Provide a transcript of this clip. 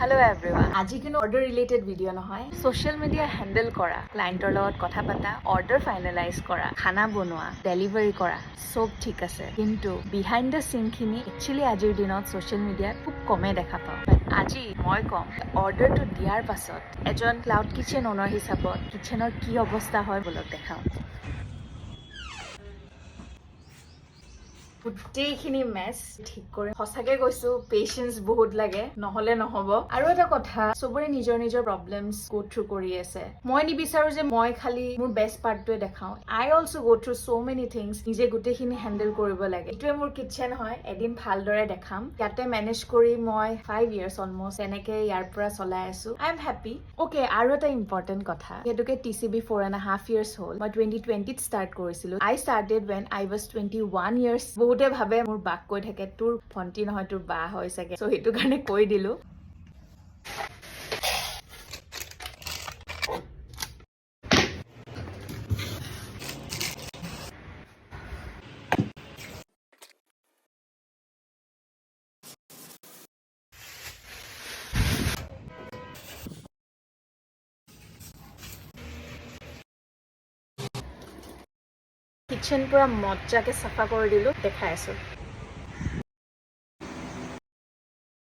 Hello everyone. আজি কিন্তু order related video নহয়. Social media handle কৰা, clientৰ লগত কথা পাতা, order finalize কৰা, খানা বনোৱা, delivery কৰা, সব ঠিক আছে। কিন্তু behind the scene খিনি actually আজিৰ দিনত social media খুব কমে দেখা পাওঁ। আজি মই কম অৰ্ডাৰটো দিয়াৰ পাছত এজন ক্লাউড কিচেন অনাৰ হিচাপত কিচেনৰ কি অৱস্থা হয় বলক দেখাওঁ। গোটেইখিনি মেছ ঠিক কৰি সঁচাকে কৈছো পেচেন্স বহুত লাগে নহলে নহব। আৰু এটা কথা সবৰে নিজৰ নিজৰ প্ৰবলেমছ গো থ্ৰু কৰি আছে। মই নিবিচাৰো যে মই খালি মোৰ বেষ্ট পাৰ্টটোৱে দেখাওঁ। আই অলছো গো থ্ৰু so many things নিজে গোটেইখিনি হেণ্ডেল কৰিব লাগে। এইটোৱে মোৰ কিচেন হয়, এদিন ভালদৰে দেখাম। ইয়াতে মেনেজ কৰি মই 5 years অলমষ্ট এনেকে ইয়াৰ পৰা চলাই আছো। I am happy. অকে, আৰু এটা ইম্পৰ্টেণ্ট কথা, সেইটোকে TCB 4.5 years হ'ল। মই 2020ত ষ্টাৰ্ট কৰিছিলো। I started when I was 21 years. বহুতে ভাবে মোৰ বাক কৈ থাকে তোৰ ভণ্টি নহয় তোৰ বা হয় চাগে, চ' সেইটো কাৰণে কৈ দিলো। কিচেন পুৰা মজ্জাকে চাফা কৰি দিলো, দেখাই আছো।